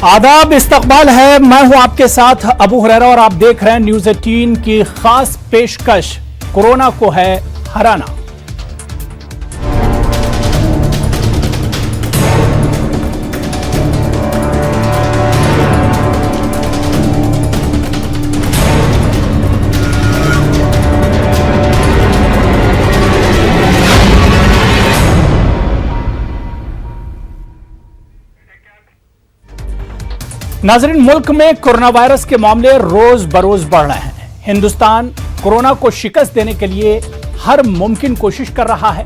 आदाब, इस्तकबाल है। मैं हूं आपके साथ अबू हुरैरा और आप देख रहे हैं न्यूज़ 18 की खास पेशकश, कोरोना को है हराना। नाज़रीन, मुल्क में कोरोना वायरस के मामले रोज बरोज बढ़ रहे हैं। हिंदुस्तान कोरोना को शिकस्त देने के लिए हर मुमकिन कोशिश कर रहा है।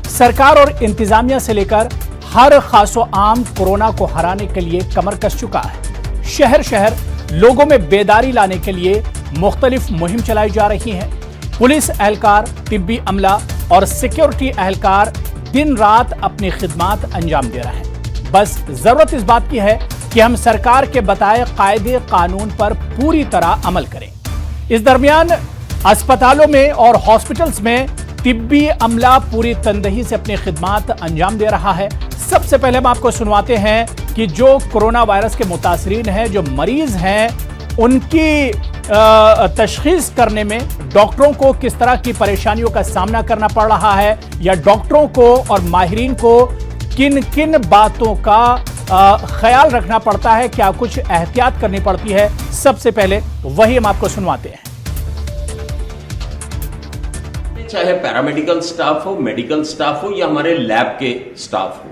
सरकार और इंतजामिया से लेकर हर खासो आम कोरोना को हराने के लिए कमर कस चुका है। शहर शहर लोगों में बेदारी लाने के लिए मुख्तलिफ मुहिम चलाई जा रही है। पुलिस एहलकार, तिब्बी अमला और सिक्योरिटी एहलकार दिन रात अपनी खिदमात अंजाम दे रहे हैं। बस जरूरत इस बात की है कि हम सरकार के बताए कायदे कानून पर पूरी तरह अमल करें। इस दरमियान अस्पतालों में और हॉस्पिटल्स में तिब्बी अमला पूरी तनदेही से अपनी खिदमात अंजाम दे रहा है। सबसे पहले हम आपको सुनवाते हैं कि जो कोरोना वायरस के मुतासरीन हैं, जो मरीज हैं, उनकी तशखीस करने में डॉक्टरों को किस तरह की परेशानियों का सामना करना पड़ रहा है, या डॉक्टरों को और माहिरीन को किन किन बातों का ख्याल रखना पड़ता है, क्या कुछ एहतियात करनी पड़ती है। सबसे पहले वही हम आपको सुनवाते हैं। चाहे पैरामेडिकल स्टाफ हो, मेडिकल स्टाफ हो या हमारे लैब के स्टाफ हो,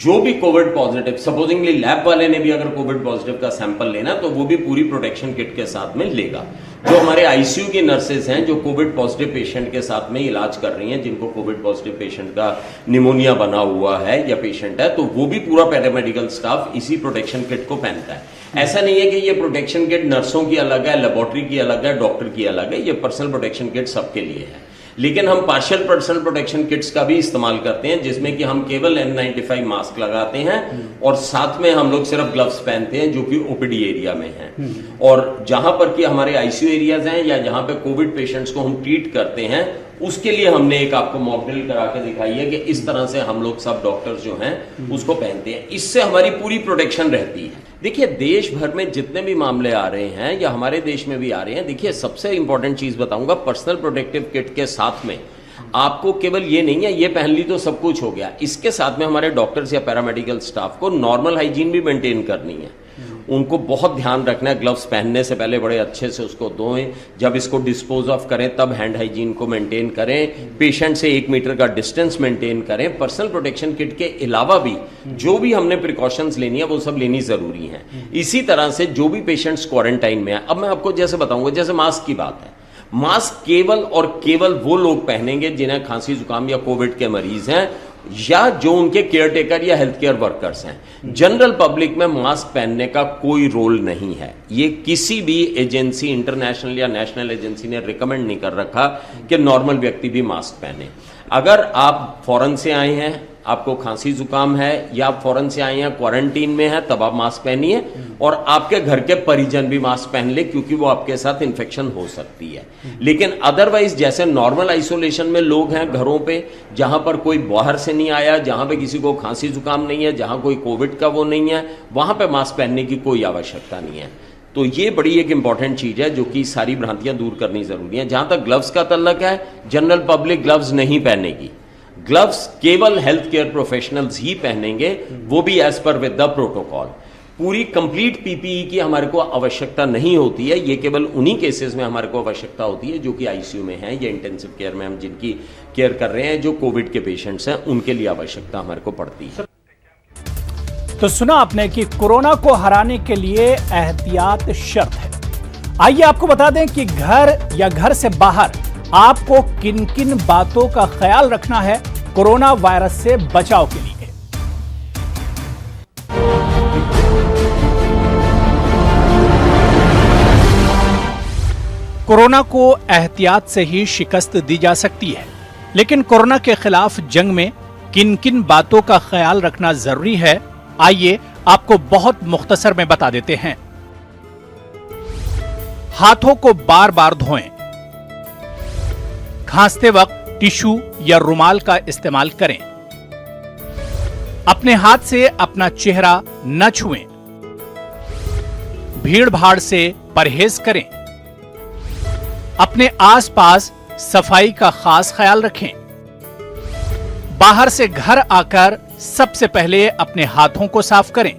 जो भी कोविड पॉजिटिव, सपोजिंगली लैब वाले ने भी अगर कोविड पॉजिटिव का सैंपल लेना तो वो भी पूरी प्रोटेक्शन किट के साथ में लेगा। जो हमारे आईसीयू की नर्सेज हैं, जो कोविड पॉजिटिव पेशेंट के साथ में इलाज कर रही हैं, जिनको कोविड पॉजिटिव पेशेंट का निमोनिया बना हुआ है या पेशेंट है, तो वो भी पूरा पैरामेडिकल स्टाफ इसी प्रोटेक्शन किट को पहनता है। ऐसा नहीं है कि ये प्रोटेक्शन किट नर्सों की अलग है, लेबोरेटरी की अलग है, डॉक्टर की अलग है। ये पर्सनल प्रोटेक्शन किट सबके लिए है। लेकिन हम पार्शियल पर्सनल प्रोटेक्शन किट्स का भी इस्तेमाल करते हैं, जिसमें कि हम केवल N95 मास्क लगाते हैं और साथ में हम लोग सिर्फ ग्लव्स पहनते हैं, जो कि ओपीडी एरिया में हैं। और जहां पर कि हमारे आईसीयू एरियाज हैं या जहां पे कोविड पेशेंट्स को हम ट्रीट करते हैं, उसके लिए हमने एक आपको मॉक ड्रिल करा के दिखाई है कि इस तरह से हम लोग सब डॉक्टर्स जो हैं उसको पहनते हैं। इससे हमारी पूरी प्रोटेक्शन रहती है। देखिए, देश भर में जितने भी मामले आ रहे हैं या हमारे देश में भी आ रहे हैं, देखिए सबसे इंपॉर्टेंट चीज बताऊंगा, पर्सनल प्रोटेक्टिव किट के साथ में आपको केवल ये नहीं है ये पहन ली तो सब कुछ हो गया। इसके साथ में हमारे डॉक्टर्स या पैरामेडिकल स्टाफ को नॉर्मल हाइजीन भी मेंटेन करनी है। उनको बहुत ध्यान रखना है, ग्लव्स पहनने से पहले बड़े अच्छे से उसको धोएं, जब इसको डिस्पोज ऑफ करें तब हैंड हाइजीन को मेंटेन करें, पेशेंट से 1 मीटर का डिस्टेंस मेंटेन करें। पर्सनल प्रोटेक्शन किट के अलावा भी जो भी हमने प्रिकॉशंस लेनी है वो सब लेनी जरूरी है। इसी तरह से जो भी पेशेंट्स क्वारंटाइन में है, अब मैं आपको जैसे बताऊंगा, जैसे मास्क की बात है, मास्क केवल और केवल वो लोग पहनेंगे जिन्हें खांसी जुकाम या कोविड के मरीज हैं या जो उनके केयरटेकर या हेल्थ केयर वर्कर्स हैं। जनरल पब्लिक में मास्क पहनने का कोई रोल नहीं है। ये किसी भी एजेंसी, इंटरनेशनल या नेशनल एजेंसी ने रिकमेंड नहीं कर रखा कि नॉर्मल व्यक्ति भी मास्क पहने। अगर आप फॉरेन से आए हैं, आपको खांसी जुकाम है या आप फॉरेन से आए हैं, क्वारंटीन में है, तब आप मास्क पहनिए और आपके घर के परिजन भी मास्क पहन ले, क्योंकि वो आपके साथ इन्फेक्शन हो सकती है। लेकिन अदरवाइज जैसे नॉर्मल आइसोलेशन में लोग हैं घरों पे, जहां पर कोई बाहर से नहीं आया, जहां पे किसी को खांसी जुकाम नहीं है, जहां कोई कोविड का वो नहीं है, वहां पे मास्क पहनने की कोई आवश्यकता नहीं है। तो ये बड़ी एक इंपॉर्टेंट चीज है जो कि सारी भ्रांतियां दूर करनी जरूरी है। जहां तक ग्लव्स का तल्लक है, जनरल पब्लिक ग्लव्स नहीं पहनेगी। ग्लव्स केवल हेल्थ केयर प्रोफेशनल्स ही पहनेंगे, वो भी as per with the protocol. पूरी कंप्लीट पीपीई की हमारे को आवश्यकता नहीं होती है। ये केवल उन्हीं केसेस में हमारे को आवश्यकता होती है जो कि आईसीयू में हैं या इंटेंसिव केयर में हम जिनकी केयर कर रहे हैं, जो कोविड के पेशेंट्स हैं, उनके लिए आवश्यकता हमारे को पड़ती है। तो सुना आपने कि कोरोना को हराने के लिए एहतियात शर्त है। आइए आपको बता दें कि घर या घर से बाहर आपको किन किन बातों का ख्याल रखना है कोरोना वायरस से बचाव के लिए। कोरोना को एहतियात से ही शिकस्त दी जा सकती है, लेकिन कोरोना के खिलाफ जंग में किन किन बातों का ख्याल रखना जरूरी है, आइए आपको बहुत मुख्तसर में बता देते हैं। हाथों को बार बार धोएं। खांसते वक्त टिश्यू या रुमाल का इस्तेमाल करें। अपने हाथ से अपना चेहरा न छुएं। भीड़ भाड़ से परहेज करें। अपने आसपास सफाई का खास ख्याल रखें। बाहर से घर आकर सबसे पहले अपने हाथों को साफ करें।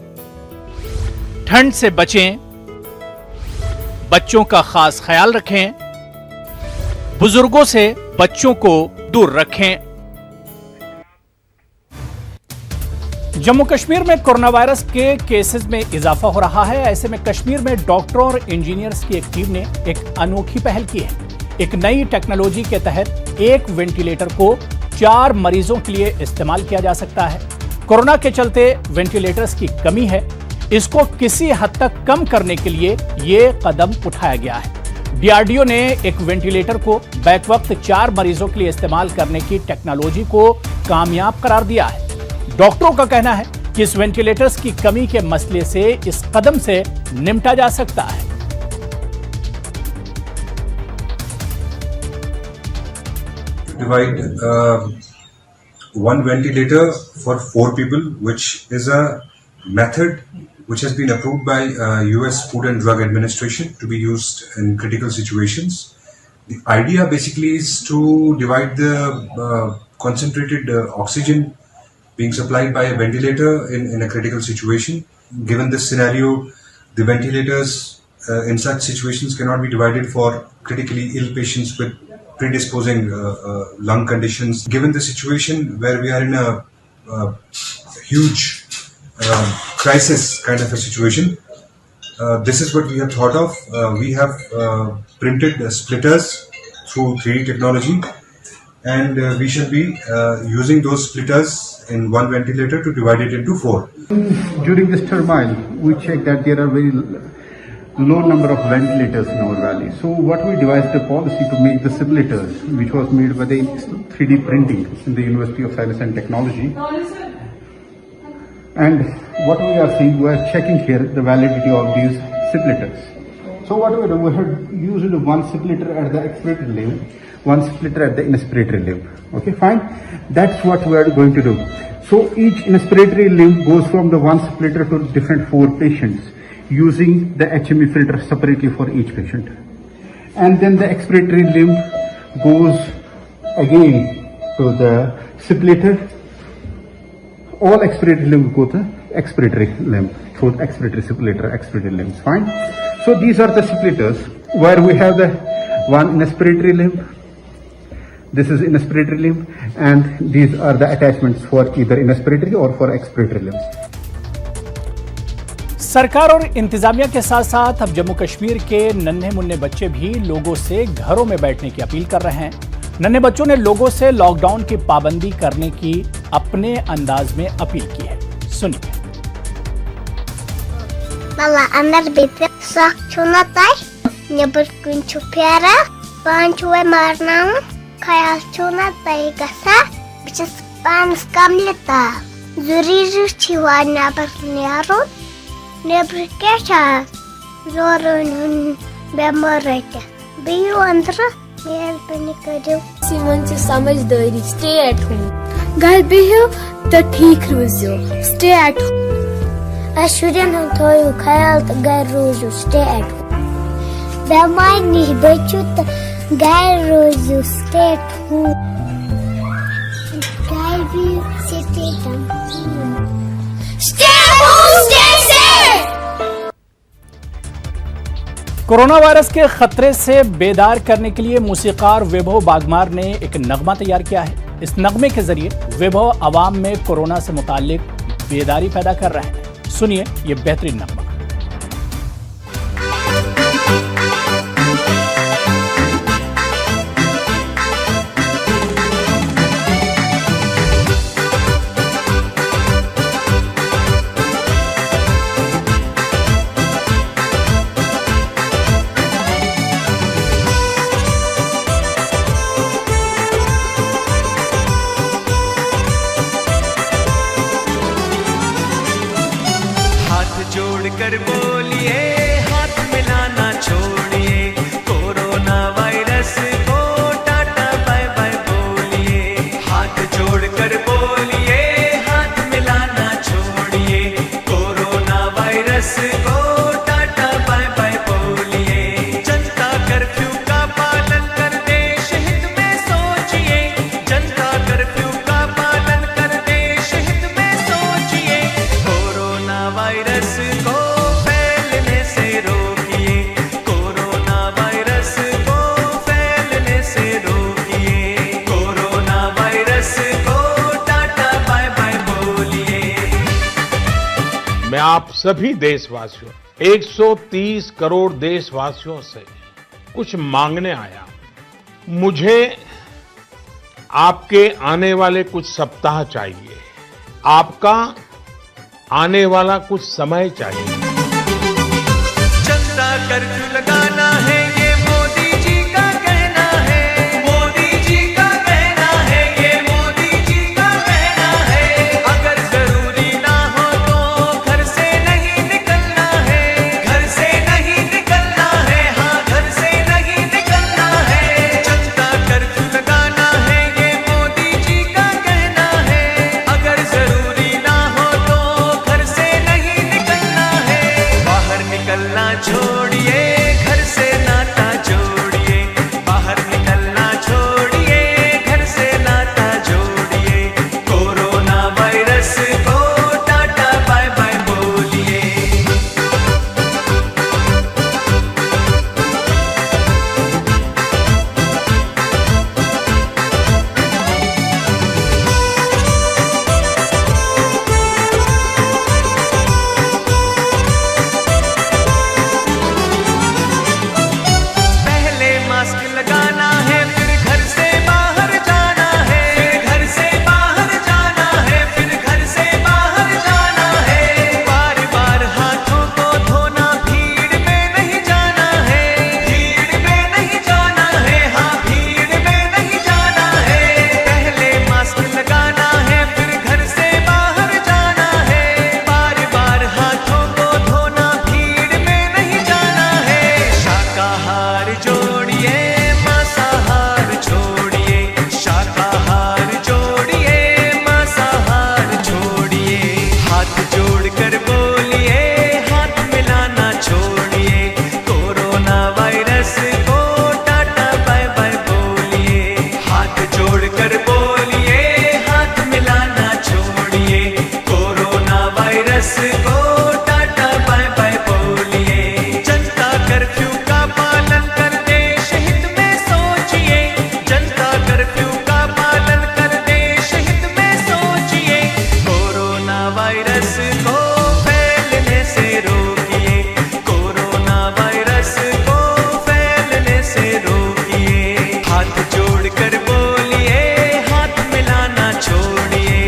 ठंड से बचें। बच्चों का खास ख्याल रखें। बुजुर्गों से बच्चों को दूर रखें। जम्मू कश्मीर में कोरोना वायरस के केसेस में इजाफा हो रहा है। ऐसे में कश्मीर में डॉक्टरों और इंजीनियर्स की एक टीम ने एक अनोखी पहल की है। एक नई टेक्नोलॉजी के तहत एक वेंटिलेटर को 4 मरीजों के लिए इस्तेमाल किया जा सकता है। कोरोना के चलते वेंटिलेटर्स की कमी है, इसको किसी हद तक कम करने के लिए यह कदम उठाया गया है। डीआरडीओ ने एक वेंटिलेटर को बैक वक्त 4 मरीजों के लिए इस्तेमाल करने की टेक्नोलॉजी को कामयाब करार दिया है। डॉक्टरों का कहना है कि इस वेंटिलेटर्स की कमी के मसले से इस कदम से निपटा जा सकता है। Divide one ventilator for 4 people, which is a method which has been approved by US Food and Drug Administration to be used in critical situations. The idea basically is to divide the concentrated oxygen being supplied by a ventilator in a critical situation. Given this scenario, the ventilators in such situations cannot be divided for critically ill patients with predisposing lung conditions. Given the situation where we are in a huge crisis kind of a situation, this is what we have thought of. We have printed splitters through 3D technology, and we shall be using those splitters in one ventilator to divide it into 4. During this turmoil, we checked that there are very low number of ventilators in our valley. So what we devised a policy to make the simulators, which was made by the 3D printing in the University of Science and Technology. And what we are seeing, we are checking here the validity of these simulators. So what we do, we have used one simulator at the expiratory limb, one simulator at the inspiratory limb. Okay, fine. That's what we are going to do. So each inspiratory limb goes from the one simulator to different 4 patients using the HME filter separately for each patient. And then the expiratory limb goes again to the simulator. All expiratory limbs go to expiratory limb through the expiratory simulator, expiratory limbs. Fine. So these are the simulators where we have the one inspiratory limb. This is inspiratory limb, and these are the attachments for either inspiratory or for expiratory limbs. सरकार और इंतजामिया के साथ साथ अब जम्मू कश्मीर के नन्हे मुन्ने बच्चे भी लोगों से घरों में बैठने की अपील कर रहे हैं। नन्हे बच्चों ने लोगों से लॉकडाउन की पाबंदी करने की अपने अंदाज में अपील की है। सुनिए। Mala anar bitte sakçunatay nebirkunchu pera panchuwe marnam kayalchunatay gasa bichas pans kamleta zuriru chiwa nabarniaro nebrikesha zorun bemorete biyu andra मेहरबानी करो सिमन से समझदारी स्टे एट होम घर बिहो तो ठीक रोजो स्टे एट होम अशुरन थोयो ख्याल तो घर रोजो स्टे एट होम बेमार नहीं बचो तो घर रोजो स्टे एट होम घर भी stay home stay safe. Corona virus के खतरे से बेदार करने के लिए मूसीकार वैभव बागमार ने एक नगमा तैयार किया है। इस नगमे के जरिए वैभव आवाम में कोरोना से मुताल्लिक बेदारी पैदा कर रहे हैं। सुनिए ये बेहतरीन नगमा। आप सभी देशवासियों 130 करोड़ देशवासियों से कुछ मांगने आया। मुझे आपके आने वाले कुछ सप्ताह चाहिए, आपका आने वाला कुछ समय चाहिए। जनता कर्फ्यू लगाना है, ये मोदी जी का कहना है। मोदी जी का कहना है, ये मोदी जी का कहना है। अगर जरूरी ना हो तो घर से नहीं निकलना है। घर से नहीं निकलना है, हाँ घर से नहीं निकलना है। जनता कर्फ्यू लगाना है, ये मोदी जी का कहना है। अगर जरूरी ना हो तो घर से नहीं निकलना है। बाहर निकलना छोड़िए, घर से नाता जोड़िए। बाहर निकलना छोड़िए, घर से नाता जोड़िए। कोरोना वायरस को टाटा बाय बाय बोलिए। पहले मास्क लगाना है, फिर घर से बाहर जाना है। घर से बाहर जाना है, फिर घर से बाहर जाना है। बार बार हाथों को धोना, भीड़ में नहीं जाना है। भीड़ में नहीं जाना है, हाँ भीड़ में नहीं जाना है। पहले मास्क लगाना है, फिर घर से बाहर जाना है। बार बार हाथों को धोना, भीड़ में नहीं जाना है। शाकाहार जोड़िए, मांसाहार छोड़िए। शाकाहार जोड़िए, मांसाहार छोड़िए। हाथ जोड़कर बोलिए, हाथ मिलाना छोड़िए। कोरोना वायरस को टाटा बाय बाय बोलिए। हाथ जोड़कर बोलिए, हाथ मिलाना छोड़िए। कोरोना वायरस को टाटा बाय बाय बोलिए। जनता कर्फ्यू का पालन करते शहीद में सोचिए। जनता कर्फ्यू का पालन करते शहीद में सोचिए। कोरोना वायरस को फैलने से रोकिए। कोरोना वायरस को फैलने से रोकिए। हाथ जोड़कर बोलिए, हाथ मिलाना छोड़िए।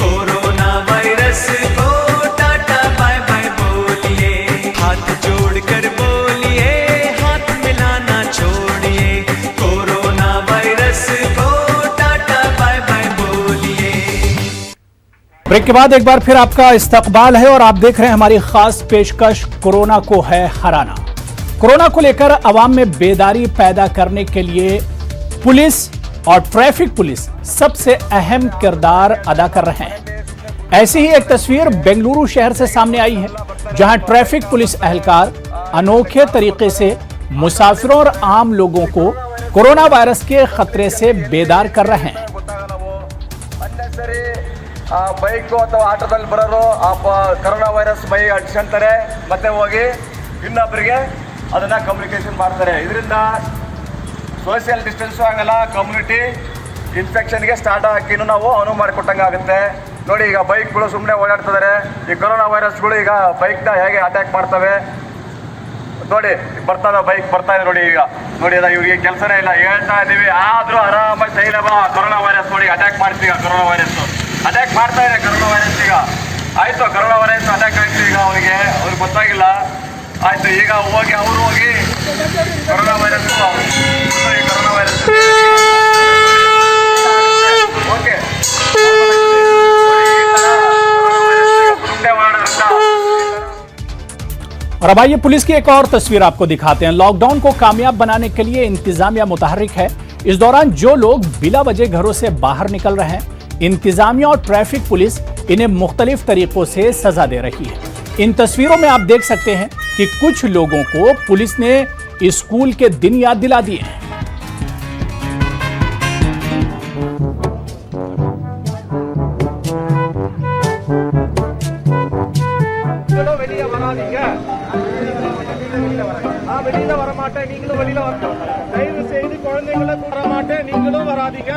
कोरोना वायरस को टाटा बाय बाय बोलिए। हाथ जोड़कर बोलिए, हाथ मिलाना छोड़िए। कोरोना वायरस को टाटा बाय बाय बोलिए। ब्रेक के बाद एक बार फिर आपका इस्तकबाल है और आप देख रहे हैं हमारी खास पेशकश कोरोना को है हराना। कोरोना को लेकर अवाम में बेदारी पैदा करने के लिए पुलिस और ट्रैफिक पुलिस सबसे अहम किरदार अदा कर रहे हैं। ऐसी ही एक तस्वीर बेंगलुरु शहर से सामने आई है, जहां ट्रैफिक पुलिस एहलकार अनोखे तरीके से मुसाफिरों और आम लोगों को कोरोना वायरस के खतरे से बेदार कर रहे हैं। ಅನ್ನೆಸರಿ ಬೈಕ್ ಅಥವಾ ಆಟೋದಲ್ಲಿ ಬರೋರು ಕೊರೋನಾ ವೈರಸ್ ಬೈ ಅಂಟಿಸ್ಕೊಂತಾರೆ, ಮತ್ತೆ ಹೋಗಿ ಇನ್ನೊಬ್ಬರಿಗೆ ಅದನ್ನ ಕಮ್ಯುನಿಕೇಶನ್ ಮಾಡ್ತಾರೆ. ಇದರಿಂದ ಸೋಷಿಯಲ್ ಡಿಸ್ಟೆನ್ಸು ಆಗಲ್ಲ, ಕಮ್ಯುನಿಟಿ ಇನ್ಫೆಕ್ಷನ್ಗೆ ಸ್ಟಾರ್ಟ್ ಹಾಕಿನೂ ನಾವು ಅನುವು ಮಾಡಿಕೊಟ್ಟಂಗೆ ಆಗುತ್ತೆ. ನೋಡಿ, ಈಗ ಬೈಕ್ಗಳು ಸುಮ್ಮನೆ ಓಡಾಡ್ತಿದ್ದಾರೆ. ಈ ಕೊರೋನಾ ವೈರಸ್ಗಳು ಈಗ ಬೈಕ್ನ ಹೇಗೆ ಅಟ್ಯಾಕ್ ಮಾಡ್ತವೆ ನೋಡಿ. ಬೈಕ್ ಬರ್ತಾ ಇದೆ ನೋಡಿ. ಈಗ ನೋಡಿ, ಅದ ಇವ್ರಿಗೆ ಕೆಲಸನೇ ಇಲ್ಲ, ಹೇಳ್ತಾ ಇದೀವಿ ಆದ್ರೂ ಆರಾಮಾಗಿ ಸೈಲ ಬಾ ಕೊರೋನಾ ವೈರಸ್ ನೋಡಿ ಅಟ್ಯಾಕ್ ಮಾಡ್ತೀವಿ. ಕೊರೋನಾ ವೈರಸ್ ಅಟ್ಯಾಕ್ ಮಾಡ್ತಾ ಇದೆ. ಕೊರೋನಾ ವೈರಸ್ ಈಗ ಆಯ್ತು, ಕೊರೋನಾ ವೈರಸ್ ಅಟ್ಯಾಕ್ ಆಯ್ತು. ಈಗ ಅವ್ರಿಗೆ ಗೊತ್ತಾಗಿಲ್ಲ, ಆಯ್ತು. ಈಗ ಹೋಗಿ ಅವರು ಹೋಗಿ corona virus corona virus okay और अब आइए पुलिस की एक और तस्वीर आपको दिखाते हैं। लॉकडाउन को कामयाब बनाने के लिए इंतजामिया मुतहर्रिक है। इस दौरान जो लोग बिला वजह घरों से बाहर निकल रहे हैं, इंतजामिया और ट्रैफिक पुलिस इन्हें मुख्तलिफ तरीकों से सजा दे रही है। इन तस्वीरों में आप देख सकते हैं कि कुछ लोगों को पुलिस ने स्कूल के दिन याद दिला दिए हैं। வெளியில வரமாட்டேன், நீங்களும் வெளியில வரணும். தயவு செய்து குழந்தைகளை வரமாட்டேன், நீங்களும் வராதீங்க.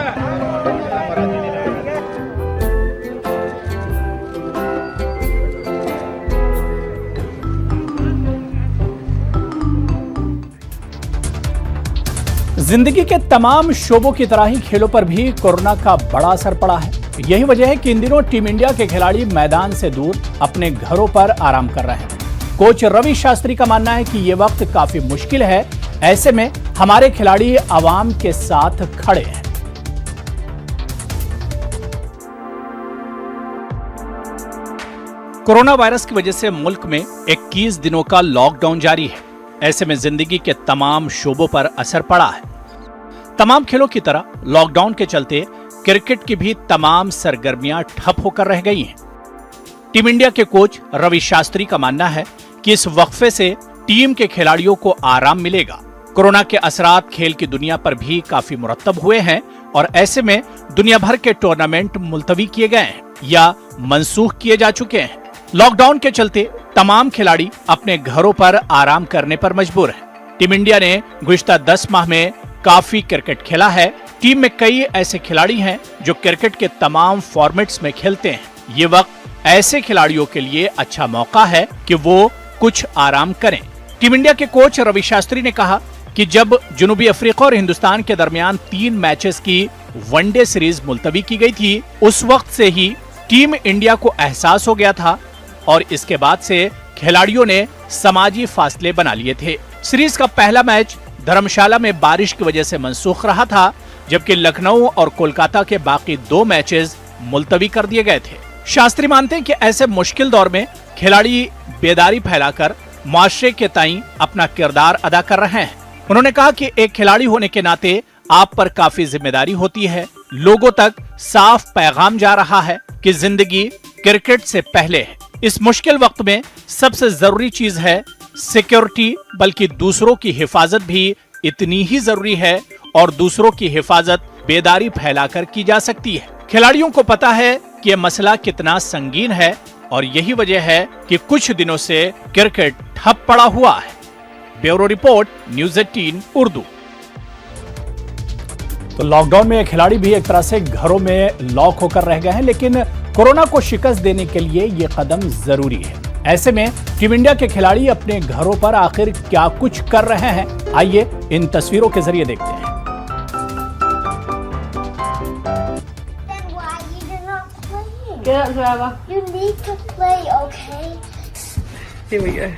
जिंदगी के तमाम शोबों की तरह ही खेलों पर भी कोरोना का बड़ा असर पड़ा है। यही वजह है कि इन दिनों टीम इंडिया के खिलाड़ी मैदान से दूर अपने घरों पर आराम कर रहे हैं। कोच रवि शास्त्री का मानना है कि ये वक्त काफी मुश्किल है, ऐसे में हमारे खिलाड़ी आवाम के साथ खड़े हैं। कोरोना वायरस की वजह से मुल्क में 21 दिनों का लॉकडाउन जारी है। ऐसे में जिंदगी के तमाम शोबों पर असर पड़ा है। तमाम खेलों की तरह लॉकडाउन के चलते क्रिकेट की भी तमाम सरगर्मियां ठप होकर रह गई हैं। टीम इंडिया के कोच रवि शास्त्री का मानना है कि इस वक्फे से टीम के खिलाड़ियों को आराम मिलेगा। कोरोना के असरात खेल की दुनिया पर भी काफी मुरत्तब हुए हैं और ऐसे में दुनिया भर के टूर्नामेंट मुलतवी किए गए हैं या मनसूख किए जा चुके हैं। लॉकडाउन के चलते तमाम खिलाड़ी अपने घरों पर आराम करने पर मजबूर हैं। टीम इंडिया ने गुज़िश्ता 10 माह में काफी क्रिकेट खेला है। टीम में कई ऐसे खिलाड़ी हैं जो क्रिकेट के तमाम फॉर्मेट्स में खेलते हैं। ये वक्त ऐसे खिलाड़ियों के लिए अच्छा मौका है कि वो कुछ आराम करें। टीम इंडिया के कोच रवि शास्त्री ने कहा कि जब जनूबी अफ्रीका और हिंदुस्तान के दरमियान 3 मैचेस की वनडे सीरीज मुलतवी की गई थी, उस वक्त से ही टीम इंडिया को एहसास हो गया था और इसके बाद से खिलाड़ियों ने समाजी फासले बना लिए थे। सीरीज का पहला मैच धर्मशाला में बारिश की वजह से मनसूख रहा था, जबकि लखनऊ और कोलकाता के बाकी 2 मैचेस मुलतवी कर दिए गए थे। शास्त्री मानते हैं कि ऐसे मुश्किल दौर में खिलाड़ी बेदारी फैलाकर मुआशरे के ताईं अपना किरदार अदा कर रहे हैं। उन्होंने कहा कि एक खिलाड़ी होने के नाते आप पर काफी जिम्मेदारी होती है। लोगों तक साफ पैगाम जा रहा है कि जिंदगी क्रिकेट से पहले है। इस मुश्किल वक्त में सबसे जरूरी चीज है सिक्योरिटी, बल्कि दूसरों की हिफाजत भी इतनी ही जरूरी है और दूसरों की हिफाजत बेदारी फैलाकर की जा सकती है। खिलाड़ियों को पता है कि यह मसला कितना संगीन है और यही वजह है कि कुछ दिनों से क्रिकेट ठप पड़ा हुआ है। Bureau report, news 18 Urdu. तो लॉकडाउन में खिलाड़ी भी एक तरह से घरों में लॉक होकर रह गए हैं, लेकिन कोरोना को शिकस्त देने के लिए ये कदम जरूरी है। ऐसे में टीम इंडिया के खिलाड़ी अपने घरों पर आखिर क्या कुछ कर रहे हैं, आइए इन तस्वीरों के जरिए देखते हैं। You need to play, okay? Here we go.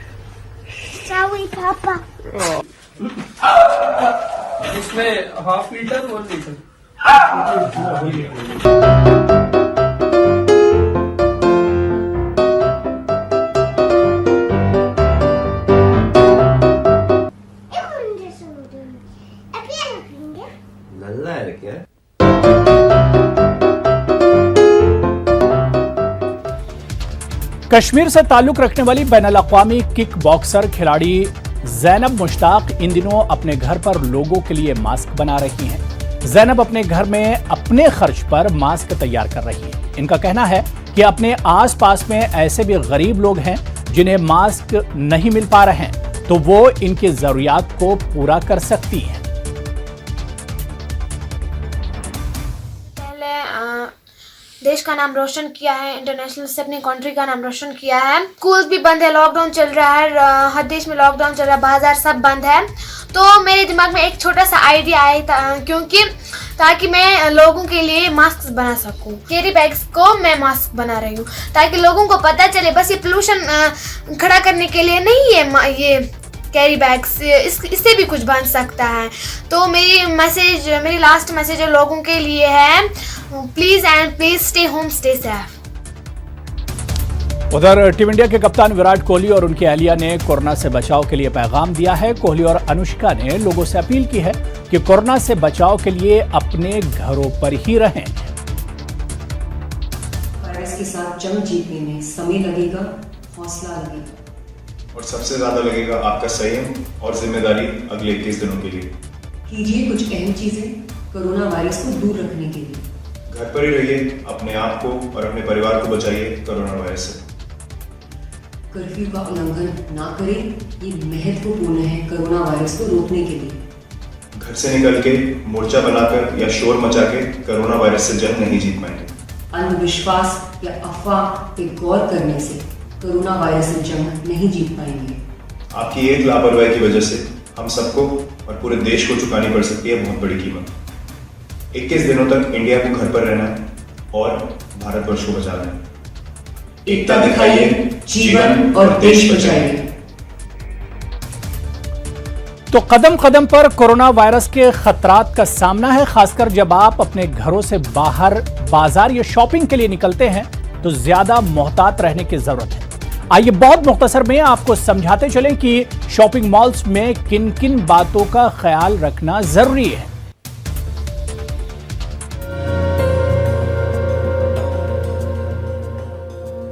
Sorry, Papa. इसमें हाफ लीटर 1 लीटर। नल्ला है क्या? कश्मीर से ताल्लुक रखने वाली बैनुल-अक़वामी किक बॉक्सर खिलाड़ी ज़ैनब मुश्ताक इन दिनों अपने घर पर लोगों के लिए मास्क बना रही हैं। ज़ैनब अपने घर में अपने खर्च पर मास्क तैयार कर रही है। इनका कहना है कि अपने आसपास में ऐसे भी गरीब लोग हैं जिन्हें मास्क नहीं मिल पा रहे हैं, तो वो इनकी जरूरियात को पूरा कर सकती हैं। देश का नाम रोशन किया है, इंटरनेशनल से अपनी कंट्री का नाम रोशन किया है। स्कूल भी बंद है, लॉकडाउन चल रहा है, हर देश में लॉकडाउन चल रहा है, बाजार सब बंद है। तो मेरे दिमाग में एक छोटा सा आइडिया आया था, क्योंकि ताकि मैं लोगों के लिए मास्क बना सकूं। कैरी बैग्स को मैं मास्क बना रही हूँ ताकि लोगों को पता चले बस ये पोल्यूशन खड़ा करने के लिए नहीं है, ये कैरी बैग्स इससे भी कुछ बन सकता है। तो मेरी लास्ट मैसेज लोगों के लिए है, please stay home, stay safe. उधर टीम इंडिया के कप्तान विराट कोहली और उनकी अहलिया ने कोरोना से बचाव के लिए पैगाम दिया है। कोहली और अनुष्का ने लोगों से अपील की है कि कोरोना से बचाव के लिए अपने घरों पर ही रहें। वायरस के साथ जंग जीतने में समय लगेगा, हौसला लगेगा और सबसे ज्यादा लगेगा आपका संयम और जिम्मेदारी अगले 21 दिनों के लिए। कीजिए कुछ अहम चीजें कोरोना वायरस को दूर रखने के लिए। घर पर ही रहिए, अपने आप को और अपने परिवार को बचाइए कोरोना वायरस से। कर्फ्यू का उल्लंघन ना करें, ये महत्वपूर्ण है कोरोना वायरस को रोकने के लिए। घर से निकल के मोर्चा बनाकर या शोर मचा के कोरोना वायरस से जंग नहीं जीत पाएंगे। अंधविश्वास या अफवाह पे गौर करने से कोरोना वायरस से जंग नहीं जीत पाएंगे। आपकी एक लापरवाही की वजह से हम सबको और पूरे देश को चुकानी पड़ सकती है बहुत बड़ी कीमत। 21 दिनों तक इंडिया को घर पर रहना है और भारतवर्ष को बचाना है। एकता दिखाइए, जीवन और देश बचाइए। तो कदम कदम पर कोरोना वायरस के खतरात का सामना है, खासकर जब आप अपने घरों से बाहर बाजार या शॉपिंग के लिए निकलते हैं तो ज्यादा मोहतात रहने की जरूरत है। आइए बहुत मुख्तसर में आपको समझाते चलें कि शॉपिंग मॉल्स में किन किन बातों का ख्याल रखना जरूरी है।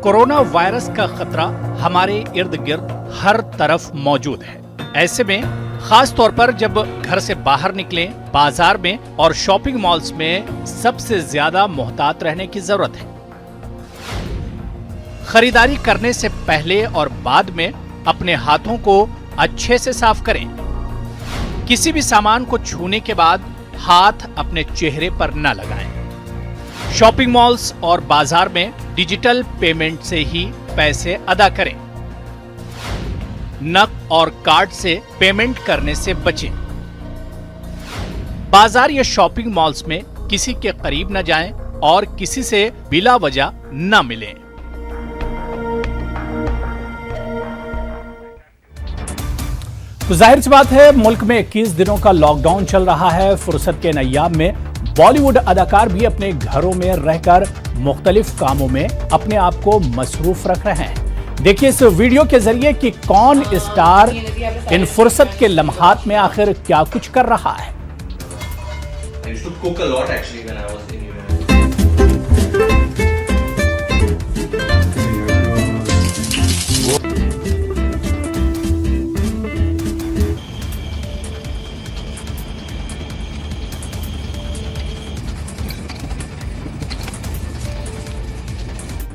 कोरोना वायरस का खतरा हमारे इर्द गिर्द हर तरफ मौजूद है। ऐसे में खास तौर पर जब घर से बाहर निकलें, बाजार में और शॉपिंग मॉल्स में सबसे ज्यादा मोहतात रहने की जरूरत है। खरीदारी करने से पहले और बाद में अपने हाथों को अच्छे से साफ करें। किसी भी सामान को छूने के बाद हाथ अपने चेहरे पर न लगाएं। शॉपिंग मॉल्स और बाजार में डिजिटल पेमेंट से ही पैसे अदा करें। नकद और कार्ड से पेमेंट करने से बचें। बाजार या शॉपिंग मॉल्स में किसी के करीब न जाएं और किसी से बिला वजह न मिलें। तो जाहिर सी बात है, मुल्क में 21 दिनों का लॉकडाउन चल रहा है। फुर्सत के नय्याम में बॉलीवुड अदाकार भी अपने घरों में रहकर मुख्तलिफ कामों में अपने आप को मसरूफ रख रहे हैं। देखिए इस वीडियो के जरिए कि कौन स्टार इन फुर्सत के लम्हात में आखिर क्या कुछ कर रहा है।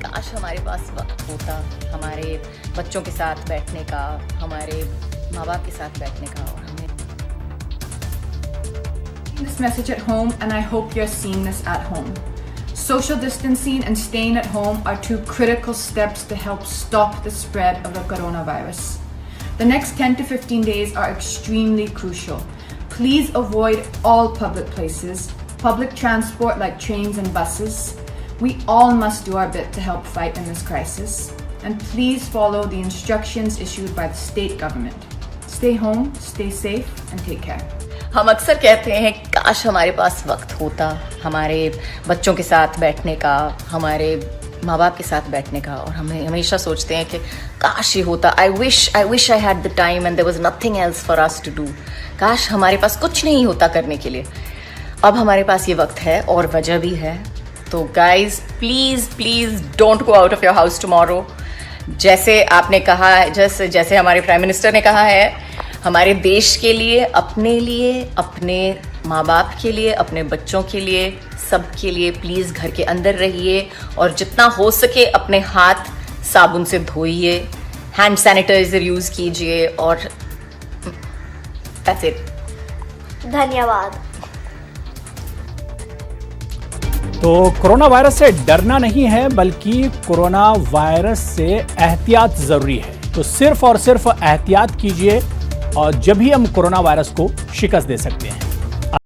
काश हमारे पास वक्त होता हमारे बच्चों के साथ बैठने का, हमारे माँ बाप के साथ बैठने का। और हमें this message at home, and I hope you're seeing this at home. Social distancing and staying at home are two critical steps to help stop the spread of the coronavirus. The next 10 to 15 days are extremely crucial. Please avoid all public places, public transport like trains and buses. We all must do our bit to help fight in this crisis. And please follow the instructions issued by the state government. Stay home, stay safe, and take care. हम अक्सर कहते हैं काश हमारे पास वक्त होता हमारे बच्चों के साथ बैठने का, हमारे माँ बाप के साथ बैठने का। और हमें हमेशा सोचते हैं कि काश ये होता। I wish I had the time and there was nothing else for us to do. काश हमारे पास कुछ नहीं होता करने के लिए। अब हमारे पास ये वक्त है और वजह भी है। तो guys please don't go out of your house tomorrow. जैसे आपने कहा, जैसे हमारे प्राइम मिनिस्टर ने कहा है, हमारे देश के लिए, अपने माँ बाप के लिए, अपने बच्चों के लिए, सबके लिए प्लीज़ घर के अंदर रहिए और जितना हो सके अपने हाथ साबुन से धोइए, हैंड सैनिटाइजर यूज़ कीजिए और दैट्स इट। धन्यवाद। तो कोरोना वायरस से डरना नहीं है, बल्कि कोरोना वायरस से एहतियात जरूरी है। तो सिर्फ और सिर्फ एहतियात कीजिए और जब ही हम कोरोना वायरस को शिकस्त दे सकते हैं।